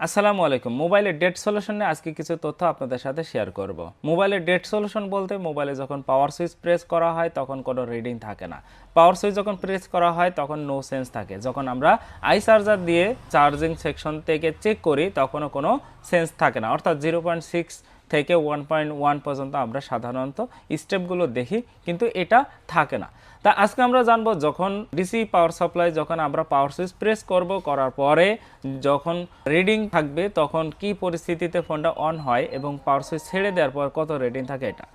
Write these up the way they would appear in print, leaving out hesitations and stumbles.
আসসালামু আলাইকুম। মোবাইলের ডেড সলিউশন নিয়ে আজকে কিছু তথ্য আপনাদের সাথে শেয়ার করব। মোবাইলের ডেড সলিউশন বলতে মোবাইলে যখন পাওয়ার সুইচ প্রেস করা হয় তখন কোনো রিডিং থাকে না। পাওয়ার সুইচ যখন প্রেস করা হয় তখন নো সেন্স থাকে। যখন আমরা আই চার্জার দিয়ে চার্জিং সেকশন থেকে চেক করি তখনও কোনো সেন্স থাকে না, অর্থাৎ 0.6 থেকে 1.1 পর্যন্ত আমরা সাধারণত স্টেপগুলো দেখি, কিন্তু এটা থাকে না। তা আজকে আমরা জানবো যখন ডিসি পাওয়ার সাপ্লাই যখন আমরা পাওয়ার সুইচ প্রেস করব, করার পরে যখন রিডিং থাকবে তখন কি পরিস্থিতিতে ফোনটা অন হয় এবং পাওয়ার সুইচ ছেড়ে দেওয়ার পর কত রিডিং থাকে। এটা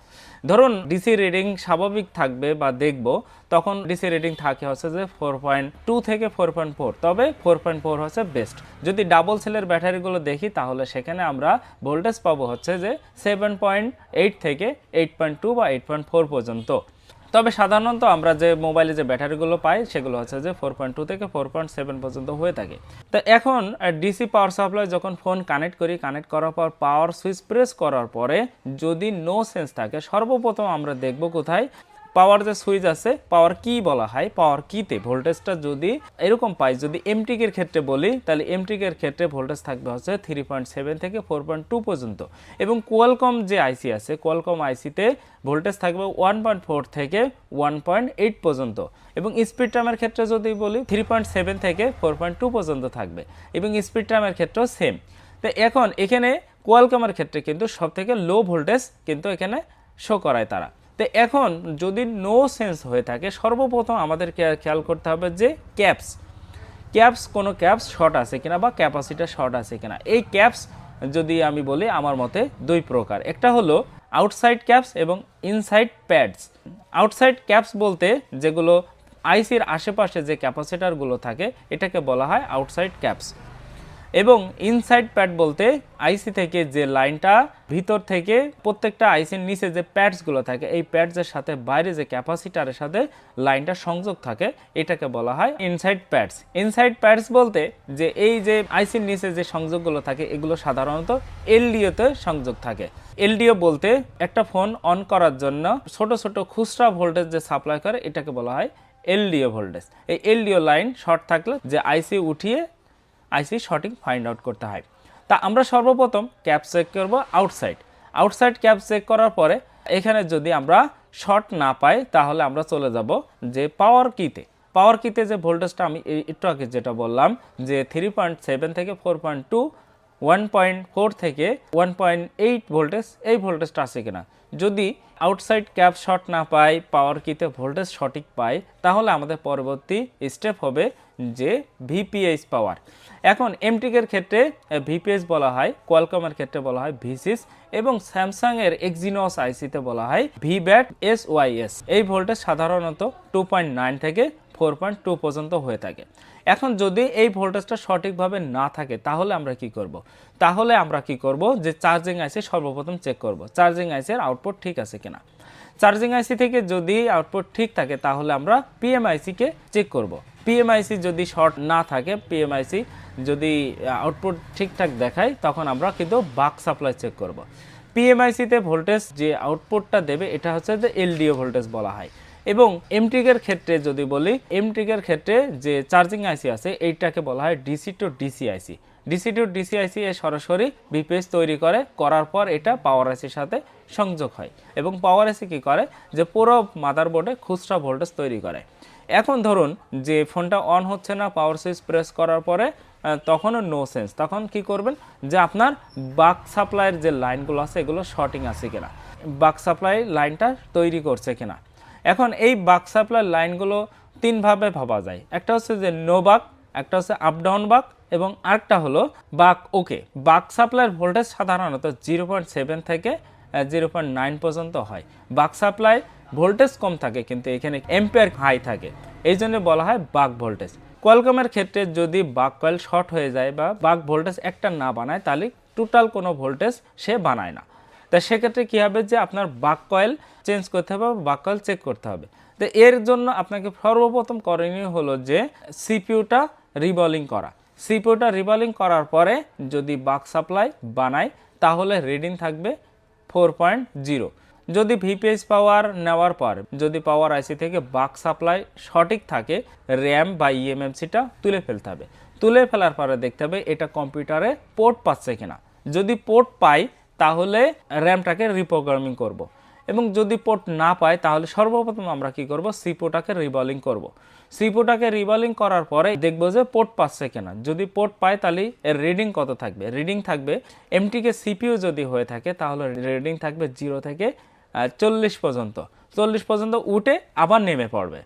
ধরুন ডিসি রিডিং স্বাভাবিক থাকবে বা দেখব, তখন ডিসি রিডিং থাকে হচ্ছে যে 4.2 থেকে 4.4, তবে 4.4 হচ্ছে বেস্ট। যদি ডাবল সেলের ব্যাটারিগুলো দেখি তাহলে সেখানে আমরা ভোল্টেজ পাবো হচ্ছে যে 7.8 থেকে 8.2 বা 8.4 পর্যন্ত। তবে সাধারণত আমরা যে মোবাইলে যে ব্যাটারিগুলো পাই সেগুলো হচ্ছে যে 4.2 থেকে 4.7 পর্যন্ত হয়ে থাকে। তো এখন ডিসি পাওয়ার সাপ্লাই যখন ফোন কানেক্ট করি, কানেক্ট করার পর পাওয়ার সুইচ প্রেস করার পরে যদি নো সেন্স থাকে, সর্বপ্রথম আমরা দেখব কোথায় পাওয়ার যে সুইচ আছে, পাওয়ার কি বলা হয়, পাওয়ার কিতে ভোল্টেজটা যদি এরকম পাই, যদি এমটিকের ক্ষেত্রে বলি তাহলে এমটিকের ক্ষেত্রে ভোল্টেজ থাকবে হচ্ছে 3.7 থেকে 4.2 পর্যন্ত, এবং কোয়ালকম যে আইসি আছে, কোয়ালকম আইসিতে ভোল্টেজ থাকবে 1.4 থেকে 1.8 পর্যন্ত, এবং স্পিড টাইমের ক্ষেত্রে যদি বলি 3.7 থেকে 4.2 পর্যন্ত থাকবে, এবং স্পিড টাইমের ক্ষেত্রেও সেম। তো এখন এখানে কোয়ালকমের ক্ষেত্রে কিন্তু সব থেকে লো ভোল্টেজ কিন্তু এখানে শো করায় তারা। তো এখন যদি নো সেন্স হয়ে থাকে, সর্বপ্রথম আমাদের খেয়াল করতে হবে যে কোনো ক্যাপস শর্ট আছে কিনা বা ক্যাপাসিটার শর্ট আছে কিনা। এই ক্যাপস যদি আমি বলি আমার মতে দুই প্রকার, একটা হলো আউটসাইড ক্যাপস এবং ইনসাইড প্যাডস। আউটসাইড ক্যাপস বলতে যেগুলো আইসির আশেপাশে যে ক্যাপাসিটারগুলো থাকে এটাকে বলা হয় আউটসাইড ক্যাপস, এবং ইনসাইড প্যাড বলতে আইসি থেকে যে লাইনটা ভিতর থেকে প্রত্যেকটা আইসির নিচে যে প্যাডসগুলো থাকে এই প্যাডসের সাথে বাইরে যে ক্যাপাসিটারের সাথে লাইনটা সংযোগ থাকে এটাকে বলা হয় ইনসাইড প্যাডস। ইনসাইড প্যাডস বলতে যে এই যে আইসির নিচে যে সংযোগগুলো থাকে এগুলো সাধারণত এলডিওতে সংযোগ থাকে। এলডিও বলতে একটা ফোন অন করার জন্য ছোট ছোট খুচরা ভোল্টেজ যে সাপ্লাই করে এটাকে বলা হয় এলডিও ভোল্টেজ। এই এলডিও লাইন শর্ট থাকলে যে আইসি উঠিয়ে আইসি সঠিক ফাইন্ড আউট করতে হয়। তা আমরা সর্বপ্রথম ক্যাপ চেক করব আউটসাইড ক্যাপ চেক করার পরে এখানে যদি আমরা শর্ট না পাই তাহলে আমরা চলে যাব যে পাওয়ার কিতে যে ভোল্টেজটা আমি একটু আগে যেটা বললাম যে 3.7 থেকে 4.2, 1.4 থেকে 1.8 ভোল্টেজ, এই ভোল্টেজটা আছে কিনা। যদি আউটসাইড ক্যাপ শর্ট না পাই, পাওয়ার কিতে ভোল্টেজ সঠিক পাই, তাহলে আমাদের পরবর্তী স্টেপ হবে যে ভিপিএস পাওয়ার। এখন এমটিকের ক্ষেত্রে ভিপিএস বলা হয়, কোয়ালকমের ক্ষেত্রে বলা হয় ভিসিস, এবং স্যামসাংয়ের এক্সিনোস আইসিতে বলা হয় ভিব্যাট এসওয়াইএস। এই ভোল্টেজ সাধারণত 2.9 থেকে 4.2 পর্যন্ত হয়ে থাকে। এখন যদি এই ভোল্টেজটা সঠিকভাবে না থাকে তাহলে আমরা কি করব যে চার্জিং আইসি সর্বপ্রথম চেক করব, চার্জিং আইসির আউটপুট ঠিক আছে কিনা। চার্জিং আইসি থেকে যদি আউটপুট ঠিক থাকে তাহলে আমরা পিএমআইসিকে চেক করব। পিএমআইসি যদি শর্ট না থাকে, পিএমআইসি যদি আউটপুট ঠিকঠাক দেখায়, তখন আমরা কিন্তু বাক সাপ্লাই চেক করব। পিএমআইসিতে ভোল্টেজ যে আউটপুটটা দেবে এটা হচ্ছে যে এলডিও ভোল্টেজ বলা হয়। এবং এমটিকের ক্ষেত্রে যদি বলি, এমটিকের ক্ষেত্রে যে চার্জিং আইসি আছে এইটাকে বলা হয় DC to DC IC. DC to DC IC এ সরাসরি ভিপিএস তৈরি করার পর এটা পাওয়ার আইসির সাথে সংযোগ হয়, এবং পাওয়ার আইসি কী করে যে পুরো মাদারবোর্ডে খুচরা ভোল্টেজ তৈরি করে। এখন ধরুন যে ফোনটা অন হচ্ছে না, পাওয়ার সুইচ প্রেস করার পরে তখনও নো সেন্স, তখন কি করবেন যে আপনার বাক সাপ্লাইয়ের যে লাইনগুলো আছে এগুলো শর্টিং আছে কিনা, বাক সাপ্লাই লাইনটা তৈরি করছে কিনা। এখন এই বাক সাপ্লাই লাইনগুলো তিনভাবে ভাবা যায়, একটা হচ্ছে যে নো বাক, একটা হচ্ছে আপ ডাউন বাক, এবং আরেকটা হলো বাক ওকে। বাক সাপ্লাইয়ের ভোল্টেজ সাধারণত 0.7 থেকে 0.9 পর্যন্ত হয়। বাক সাপ্লাই ভোল্টেজ কম থাকে কিন্তু এখানে এম্পিয়ার হাই থাকে, এই জন্য বলা হয় বাক ভোল্টেজ। কোয়ালকমের ক্ষেত্রে যদি বাক কয়েল শর্ট হয়ে যায় বা বাক ভোল্টেজ একটা না বানায় তাহলে টোটাল কোনো ভোল্টেজ সে বানায় না। তা সেক্ষেত্রে কী হবে যে আপনার বাক কয়েল চেঞ্জ করতে হবে, বাক কয়েল চেক করতে হবে। তো এর জন্য আপনাকে সর্বপ্রথম করণীয় হলো যে সিপিইউটা রিবলিং করার পরে যদি বাক সাপ্লাই বানায় তাহলে রিডিং থাকবে 4.0। যদি ভিপিএস পাওয়ার নেওয়ার পর যদি পাওয়ার আইসি থেকে বাক সাপ্লাই সঠিক থাকে, র্যাম বা ইএমএমসিটা তুলে ফেলতে হবে। তুলে ফেলার পরে দেখতে হবে এটা কম্পিউটারে পোর্ট পাচ্ছে কিনা। যদি পোর্ট পাই তাহলে র্যামটাকে রিপ্রোগ্রামিং করব। এবং যদি পোর্ট না পাই তাহলে সর্বপ্রথম আমরা কি করব, সিপিইউটাকে রিবলিং করব। সিপিইউটাকে রিবলিং করার পরে দেখব যে পোর্ট পাচ্ছে কিনা। যদি পোর্ট পাই তাহলে এর রিডিং কত থাকবে, রিডিং থাকবে এমটিকে সিপিইউ যদি হয়ে থাকে তাহলে রিডিং থাকবে 0 থেকে 40 পর্যন্ত। 40 পর্যন্ত উঠে আবার নেমে পড়বে।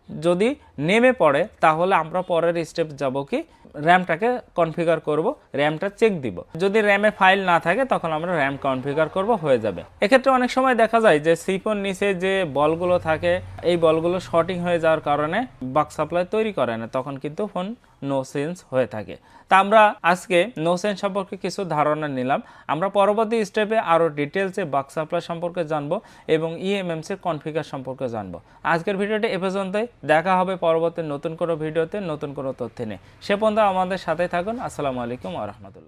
যদি নেমে পড়ে তাহলে আমরা পরের স্টেপ যাব কি, র্যামটাকে কনফিগার করব, র্যামটা চেক দিব। যদি র্যামে ফাইল না থাকে তখন আমরা র্যাম কনফিগার করব, হয়ে যাবে। এক্ষেত্রে অনেক সময় দেখা যায় যে সিপিইউর নিচে যে বলগুলো থাকে এই বলগুলো শর্টিং হয়ে যাওয়ার কারণে বাক সাপ্লাই তৈরি করে না, তখন কিন্তু ফোন নো সেন্স হয়ে থাকে। তা আমরা আজকে নো সেন্স সম্পর্কে কিছু ধারণা নিলাম। আমরা পরবর্তী স্টেপে আরও ডিটেলসে বাক সাপ্লাই সম্পর্কে জানবো এবং ইএমএমসি কনফিগার সম্পর্কে জানবো। আজকের ভিডিওটি এ পর্যন্তই, দেখা হবে পরবর্তী নতুন কোনো ভিডিওতে নতুন কোনো তথ্য নিয়ে। সে পর্যন্ত আমাদের সাথে থাকুন। আসসালামু আলাইকুম ওয়া রাহমাতুল্লাহ।